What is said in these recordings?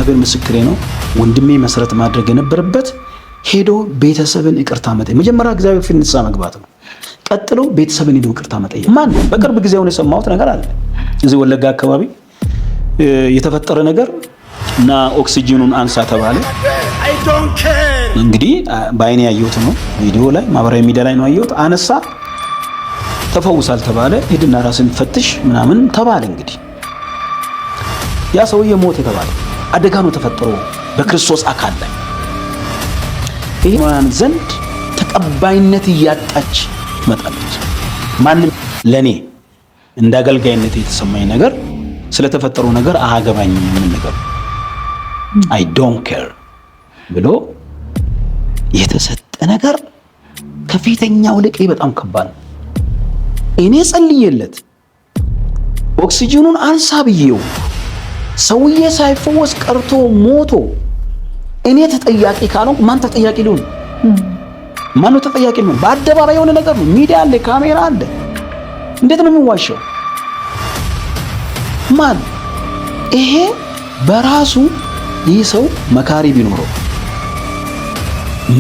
እግዚአብሔር ምስክሬ ነው። ወንድሜ መሰረት ማድረግ የነበረበት ሄዶ ቤተሰብን ይቅርታ መጠየቅ፣ መጀመሪያ እግዚአብሔር ፊት ንስሐ መግባት ነው። ቀጥሎ ቤተሰብን ሄዶ ይቅርታ መጠየቅ። ማን በቅርብ ጊዜ አሁን የሰማሁት ነገር አለ እዚህ ወለጋ አካባቢ የተፈጠረ ነገር እና ኦክሲጂኑን አንሳ ተባለ። እንግዲህ በአይኔ ያየሁት ነው፣ ቪዲዮ ላይ ማህበራዊ ሚዲያ ላይ ነው ያየሁት። አነሳ፣ ተፈውሳል ተባለ። ሄድና ራስን ፈትሽ ምናምን ተባለ። እንግዲህ ያ ሰውዬ ሞት የተባለ አደጋ ነው ተፈጠሮ በክርስቶስ አካል ላይ። ይሄ ማን ዘንድ ተቀባይነት እያጣች ትመጣለች። ማንም ለኔ እንደ አገልጋይነት የተሰማኝ ነገር ስለተፈጠሩ ነገር አያገባኝም ምን ነገር አይ ዶንት ኬር ብሎ የተሰጠ ነገር ከፊተኛው ልቅ በጣም ከባድ ነው። እኔ ጸልዬለት ኦክሲጂኑን አንሳ ብዬው ሰውዬ ሳይፈወስ ቀርቶ ሞቶ እኔ ተጠያቂ ካልሆንኩ ማን ተጠያቂ ሊሆን? ማን ነው ተጠያቂ ሊሆን? በአደባባይ የሆነ ነገር ነው። ሚዲያ አለ፣ ካሜራ አለ። እንዴት ነው የሚዋሸው? ማን ይሄ በራሱ ይህ ሰው መካሪ ቢኖረው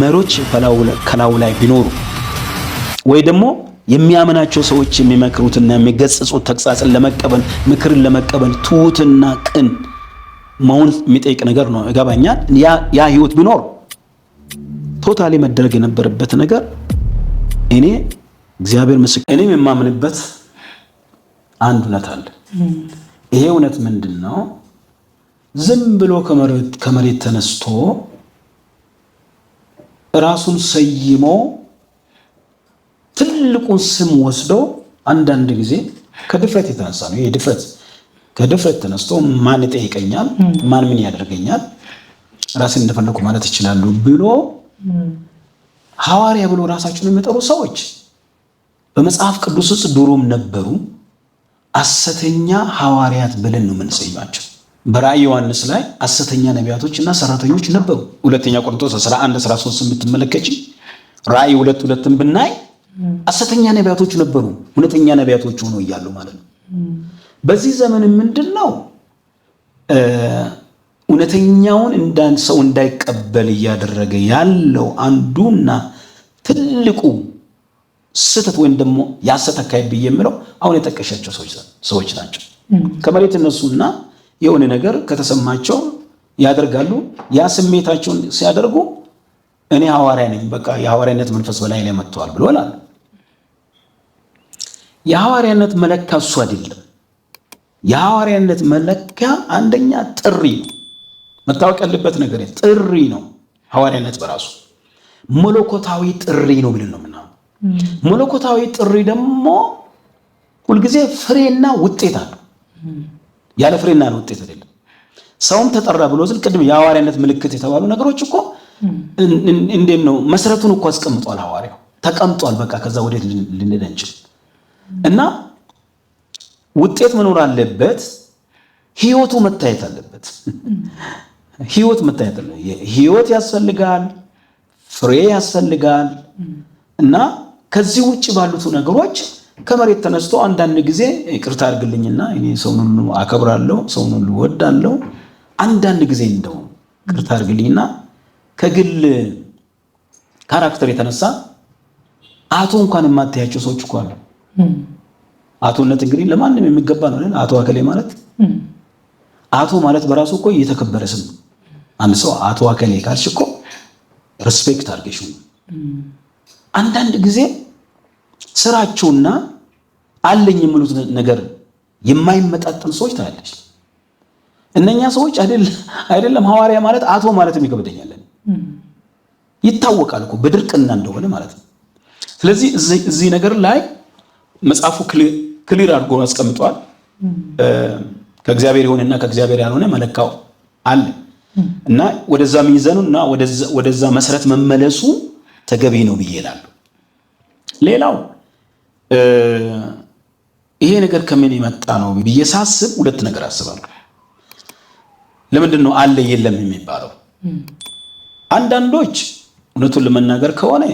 መሮች ከላዩ ላይ ቢኖሩ ወይ ደግሞ የሚያመናቸው ሰዎች የሚመክሩትና የሚገጽጹት ተግሳጽን ለመቀበል ምክርን ለመቀበል ትሁትና ቅን መሆን የሚጠይቅ ነገር ነው። እገባኛል። ያ ህይወት ቢኖር ቶታሊ መደረግ የነበረበት ነገር እኔ እግዚአብሔር ምስክር እኔም የማምንበት አንድ እውነት አለ። ይሄ እውነት ምንድነው? ዝም ብሎ ከመሬት ተነስቶ ራሱን ሰይሞ ትልቁን ስም ወስዶ አንዳንድ ጊዜ ከድፍረት የተነሳ ነው። ይሄ ድፍረት ከድፍረት ተነስቶ ማን ይጠይቀኛል፣ ማን ምን ያደርገኛል፣ ራስን እንደፈለኩ ማለት ይችላሉ ብሎ ሐዋርያ ብሎ ራሳቸውን የሚጠሩ ሰዎች በመጽሐፍ ቅዱስ ውስጥ ድሮም ነበሩ። ሐሰተኛ ሐዋርያት ብለን ነው የምንሰይማቸው። በራእይ ዮሐንስ ላይ ሐሰተኛ ነቢያቶችና ሰራተኞች ነበሩ። ሁለተኛ ቆሮንቶስ 11:13 ብትመለከቺ ራእይ 2:2 ብናይ ሐሰተኛ ነቢያቶች ነበሩ፣ እውነተኛ ነቢያቶች ሆነው እያሉ ማለት ነው። በዚህ ዘመን ምንድነው እውነተኛውን እንዳን ሰው እንዳይቀበል እያደረገ ያለው አንዱና ትልቁ ስህተት ወይም ደግሞ ያሰተ አካሄድ ብዬ የምለው አሁን የጠቀሻቸው ሰዎች ናቸው። ከመሬት እነሱና የሆነ ነገር ከተሰማቸው ያደርጋሉ። ያ ስሜታቸውን ሲያደርጉ እኔ ሐዋርያ ነኝ፣ በቃ የሐዋርያነት መንፈስ በላይ ላይ መጥቷል ብሎ አላሉ። የሐዋርያነት መለኪያ እሱ አይደለም። የሐዋርያነት መለኪያ አንደኛ ጥሪ ነው። መታወቅ ያለበት ነገር ጥሪ ነው። ሐዋርያነት በራሱ መለኮታዊ ጥሪ ነው ብለን ነው ምናምን። መለኮታዊ ጥሪ ደግሞ ሁልጊዜ ፍሬና ውጤት አለው። ያለ ፍሬና ውጤት አይደለም። ሰውም ተጠራ ብሎ ዝል ቅድም የሐዋርያነት ምልክት የተባሉ ነገሮች እኮ እንዴት ነው መሰረቱን እኮ አስቀምጧል። ሐዋርያው ተቀምጧል። በቃ ከዛ ወዴት ልንሄድ እንችል እና ውጤት መኖር አለበት። ህይወቱ መታየት አለበት። ህይወት መታየት አለ። ህይወት ያስፈልጋል፣ ፍሬ ያስፈልጋል። እና ከዚህ ውጪ ባሉት ነገሮች ከመሬት ተነስቶ አንዳንድ ጊዜ ይቅርታ አድርግልኝና እኔ ሰውን ሁሉ አከብራለሁ፣ ሰውን ሁሉ ወዳለሁ። አንዳንድ ጊዜ እንደው ይቅርታ አድርግልኝና ከግል ካራክተር የተነሳ አቶ እንኳን የማታያቸው ሰዎች እኮ አሉ። አቶነት እንግዲህ ለማንም የሚገባ ነው አይደል? አቶ አከሌ ማለት አቶ ማለት በራሱ እኮ እየተከበረ ስም ነው። አንድ ሰው አቶ አከሌ ካልሽ እኮ ሪስፔክት አድርገሽው። አንዳንድ ጊዜ ስራቸውና አለኝ የሚሉት ነገር የማይመጣጠን ሰዎች ታያለሽ። እነኛ ሰዎች አይደለም ሐዋርያ ማለት አቶ ማለት የሚከብደኛል። ይታወቃል እኮ በድርቅና እንደሆነ ማለት ነው። ስለዚህ እዚህ ነገር ላይ መጽሐፉ ክሊር አድርጎ አስቀምጧል። ከእግዚአብሔር የሆነና ከእግዚአብሔር ያልሆነ መለካው አለ እና ወደዛ ሚዛኑና ወደዛ መሰረት መመለሱ ተገቢ ነው ብዬ እላለሁ። ሌላው ይሄ ነገር ከምን የመጣ ነው ብዬ ሳስብ ሁለት ነገር አስባለሁ። ለምንድን ነው አለ የለም የሚባለው? አንዳንዶች እውነቱን ለመናገር ከሆነ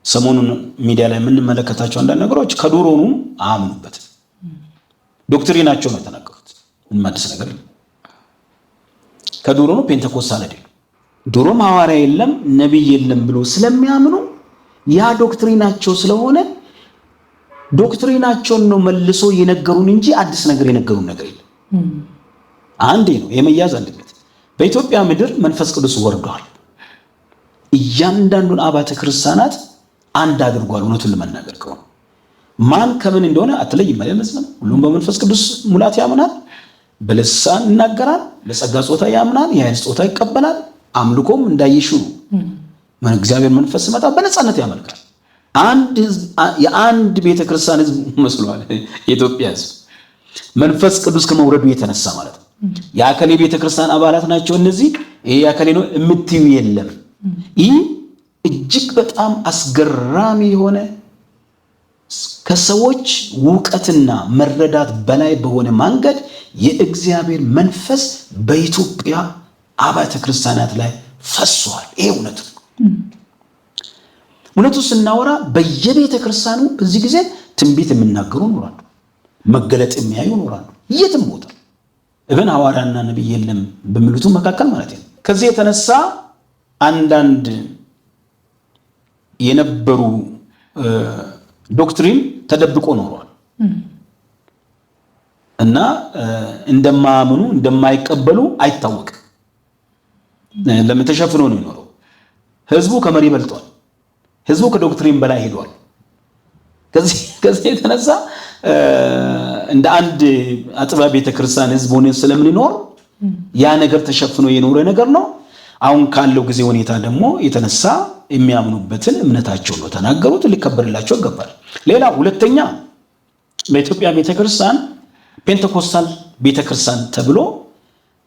ሰሞኑን ሚዲያ ላይ የምንመለከታቸው አንዳንድ ነገሮች ከዶሮኑ አያምኑበትም። ዶክትሪናቸው ነው የተናገሩት። ምን አዲስ ነገር ከድሮ ነው ፔንቴኮስታል አይደለም። ድሮም ሐዋርያ የለም ነቢይ የለም ብሎ ስለሚያምኑ ያ ዶክትሪናቸው ስለሆነ ዶክትሪናቸውን ነው መልሶ የነገሩን እንጂ አዲስ ነገር የነገሩን ነገር የለም። አንዴ ነው የመያዝ አለበት። በኢትዮጵያ ምድር መንፈስ ቅዱስ ወርዷል። እያንዳንዱን አብያተ ክርስቲያናት አንድ አድርጓል። እውነቱን ለመናገር ከሆነ ማን ከምን እንደሆነ አትለይም ማለት ነው። ሁሉም በመንፈስ ቅዱስ ሙላት ያምናል፣ በልሳን ይናገራል፣ ለጸጋ ጾታ ያምናል፣ የኃይል ጾታ ይቀበላል። አምልኮም እንዳይሹ እግዚአብሔር መንፈስ ሲመጣ በነፃነት ያመልካል። የአንድ ቤተክርስቲያን ህዝብ መስሏል የኢትዮጵያ ህዝብ መንፈስ ቅዱስ ከመውረዱ የተነሳ ማለት ነው። የአከሌ ቤተክርስቲያን አባላት ናቸው እነዚህ፣ ይሄ የአከሌ ነው የምትዩ የለም። ይህ እጅግ በጣም አስገራሚ የሆነ ከሰዎች ዕውቀትና መረዳት በላይ በሆነ መንገድ የእግዚአብሔር መንፈስ በኢትዮጵያ አብያተ ክርስቲያናት ላይ ፈሷል። ይሄ እውነት ነው። እውነቱ ስናወራ በየቤተ ክርስቲያኑ በዚህ ጊዜ ትንቢት የሚናገሩ ኖራሉ፣ መገለጥ የሚያዩ ኖራሉ። የትም ቦታ እብን ሐዋርያና ነቢይ የለም በሚሉት መካከል ማለት ነው። ከዚህ የተነሳ አንዳንድ የነበሩ ዶክትሪን ተደብቆ ኖሯል እና እንደማያምኑ እንደማይቀበሉ አይታወቅም። ለምን ተሸፍኖ ነው የኖረው? ህዝቡ ከመሪ በልጧል። ህዝቡ ከዶክትሪን በላይ ሄዷል። ከዚህ የተነሳ እንደ አንድ አጥቢያ ቤተክርስቲያን ህዝብ ሆነ ስለምንኖር ያ ነገር ተሸፍኖ የኖረ ነገር ነው። አሁን ካለው ጊዜ ሁኔታ ደግሞ የተነሳ የሚያምኑበትን እምነታቸውን ነው ተናገሩት፣ ሊከበርላቸው ይገባል። ሌላ ሁለተኛ በኢትዮጵያ ቤተክርስቲያን ፔንቴኮስታል ቤተክርስቲያን ተብሎ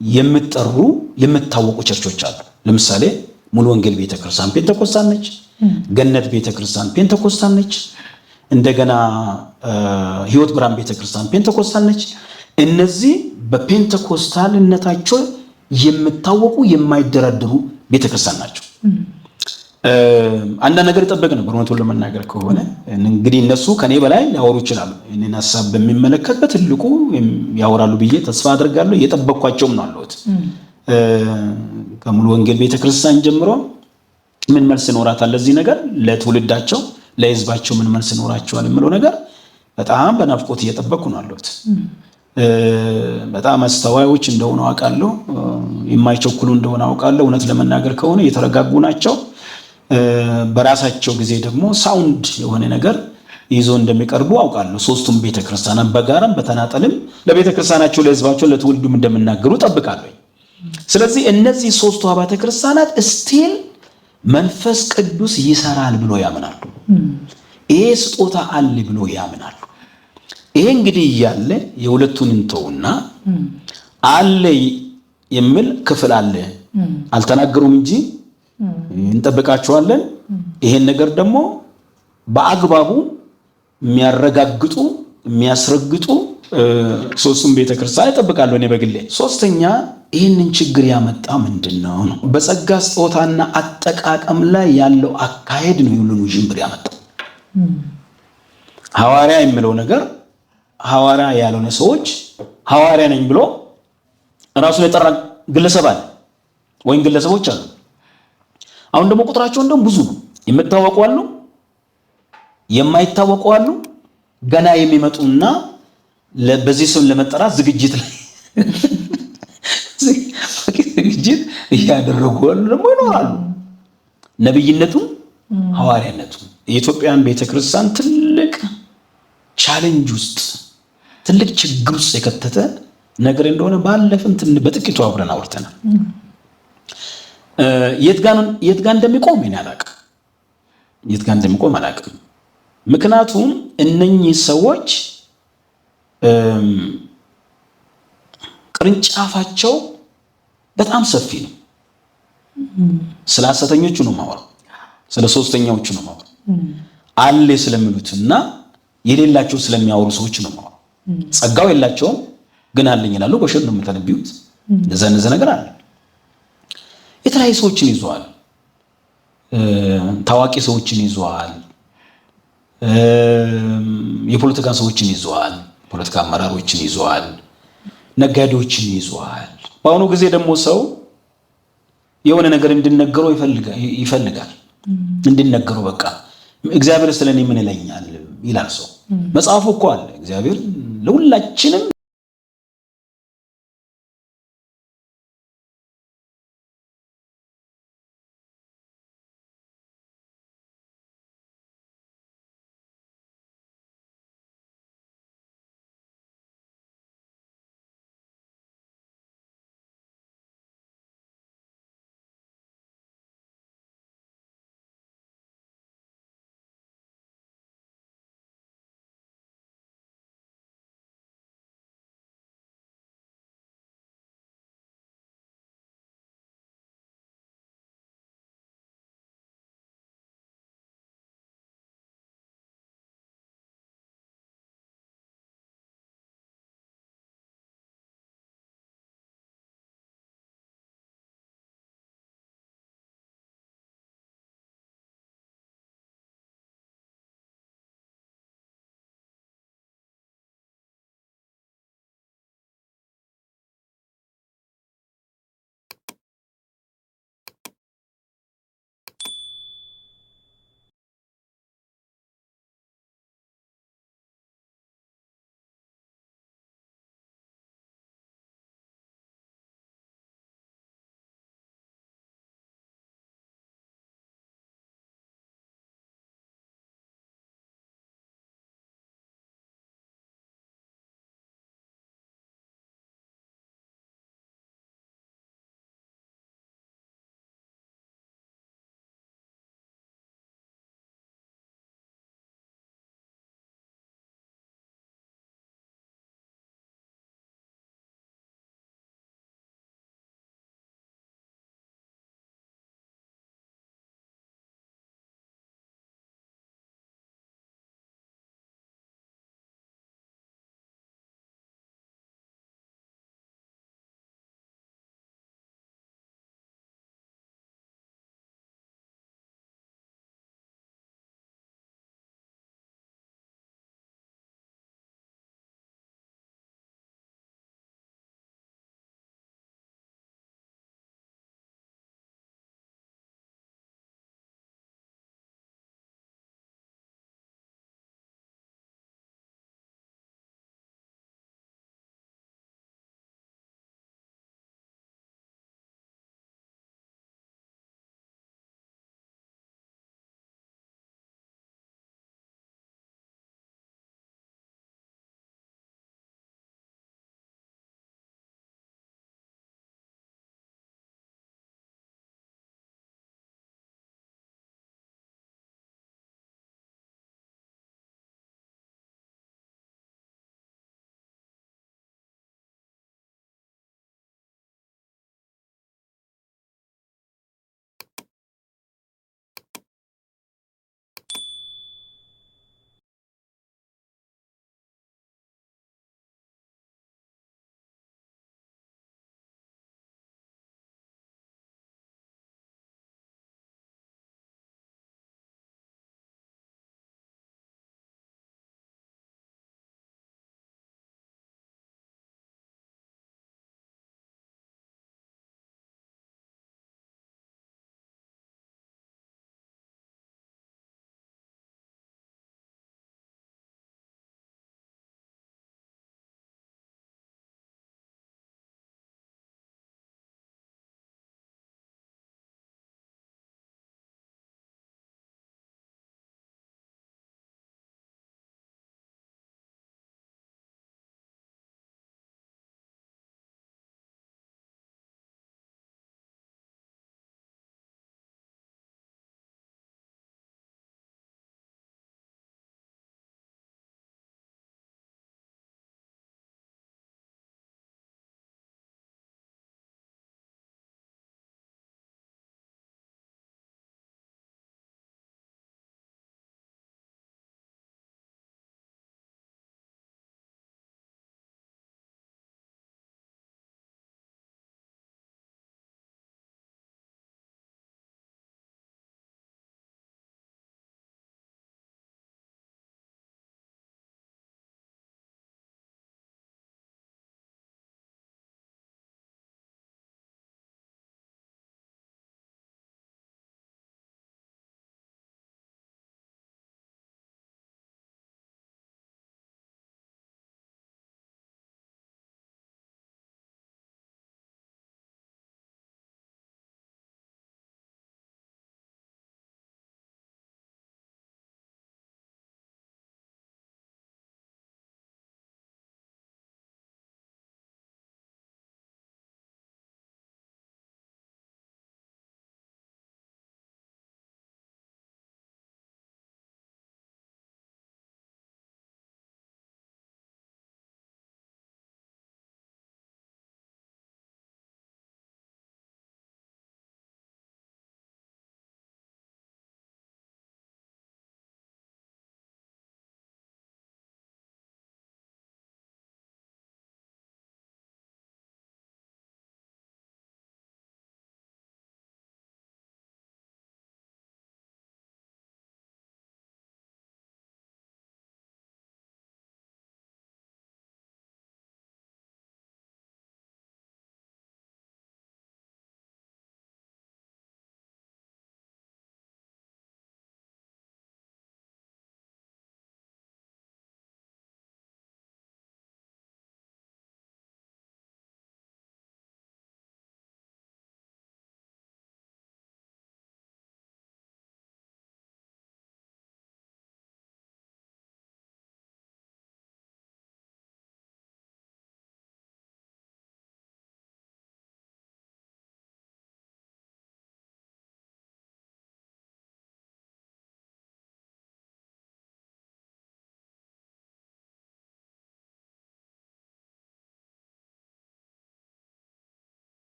የሚጠሩ የሚታወቁ ቸርቾች አሉ። ለምሳሌ ሙሉ ወንጌል ቤተክርስቲያን ፔንቴኮስታል ነች። ገነት ቤተክርስቲያን ፔንቴኮስታል ነች። እንደገና ህይወት ብርሃን ቤተክርስቲያን ፔንቴኮስታል ነች። እነዚህ በፔንቴኮስታልነታቸው የሚታወቁ የማይደራደሩ ቤተክርስቲያን ናቸው። አንዳንድ ነገር ይጠበቅ ነበር እውነቱን ለመናገር ከሆነ እንግዲህ እነሱ ከኔ በላይ ሊያወሩ ይችላሉ። እኔን ሐሳብ በሚመለከት በትልቁ ያወራሉ ብዬ ተስፋ አድርጋለሁ። እየጠበቅኳቸውም ነው አለሁት። ከሙሉ ወንጌል ቤተክርስቲያን ጀምሮ ምን መልስ ይኖራታል ለዚህ ነገር፣ ለትውልዳቸው ለህዝባቸው ምን መልስ ይኖራቸዋል የሚለው ነገር በጣም በናፍቆት እየጠበቅኩ ነው አለሁት። በጣም አስተዋዮች እንደሆነ አውቃለሁ፣ የማይቸኩሉ እንደሆነ አውቃለሁ። እውነት ለመናገር ከሆነ የተረጋጉ ናቸው። በራሳቸው ጊዜ ደግሞ ሳውንድ የሆነ ነገር ይዞ እንደሚቀርቡ አውቃለሁ። ሶስቱም ቤተክርስቲያናት በጋራም በተናጠልም ለቤተክርስቲያናቸው ለህዝባቸው ለትውልዱም እንደሚናገሩ ጠብቃለሁ። ስለዚህ እነዚህ ሶስቱ አብያተ ክርስቲያናት ስቲል መንፈስ ቅዱስ ይሰራል ብሎ ያምናሉ። ይሄ ስጦታ አለ ብሎ ያምናሉ። ይሄ እንግዲህ እያለ የሁለቱን እንተውና አለ የሚል ክፍል አለ አልተናገሩም እንጂ እንጠብቃቸዋለን። ይሄን ነገር ደግሞ በአግባቡ የሚያረጋግጡ የሚያስረግጡ ሶስቱም ቤተክርስቲያን ይጠብቃሉ። እኔ በግሌ ሶስተኛ ይህንን ችግር ያመጣ ምንድነው ነው? በጸጋ ስጦታና አጠቃቀም ላይ ያለው አካሄድ ነው ሁሉን ጅምር ያመጣው። ሐዋርያ የሚለው ነገር ሐዋርያ ያልሆነ ሰዎች ሐዋርያ ነኝ ብሎ ራሱን የጠራ ግለሰብ አለ ወይም ግለሰቦች አሉ። አሁን ደግሞ ቁጥራቸው እንደውም ብዙ ነው። የምታወቁ አሉ፣ የማይታወቁ አሉ፣ ገና የሚመጡና በዚህ ስም ለመጠራት ዝግጅት ላይ ዝግጅት እያደረጉ ደግሞ ይኖራሉ። ነብይነቱ ሐዋርያነቱ የኢትዮጵያን ቤተክርስቲያን ትልቅ ቻሌንጅ ውስጥ ትልቅ ችግር ውስጥ የከተተ ነገር እንደሆነ ባለፈም በጥቂቱ አብረን አውርተናል። የት ጋር እንደሚቆም እኔ አላውቅም። የት ጋር እንደሚቆም አላውቅም። ምክንያቱም እነኚህ ሰዎች ቅርንጫፋቸው በጣም ሰፊ ነው። ስለ ሐሰተኞቹ ነው የማወራው፣ ስለ ሶስተኛዎቹ ነው የማወራው። አለ ስለሚሉትና የሌላቸው ስለሚያወሩ ሰዎች ነው የማወራው። ጸጋው የላቸውም ግን አለኝ ይላሉ። በሸል ነው የምተነብዩት። እንደዛ ነገር አለ። የተለያዩ ሰዎችን ይዘዋል። ታዋቂ ሰዎችን ይዘዋል። የፖለቲካ ሰዎችን ይዘዋል። ፖለቲካ አመራሮችን ይዘዋል። ነጋዴዎችን ይዘዋል። በአሁኑ ጊዜ ደግሞ ሰው የሆነ ነገር እንድንነገረው ይፈልጋል። እንድንነገረው በቃ እግዚአብሔር ስለኔ ምን ይለኛል ይላል ሰው። መጽሐፉ እኮ አለ እግዚአብሔር ለሁላችንም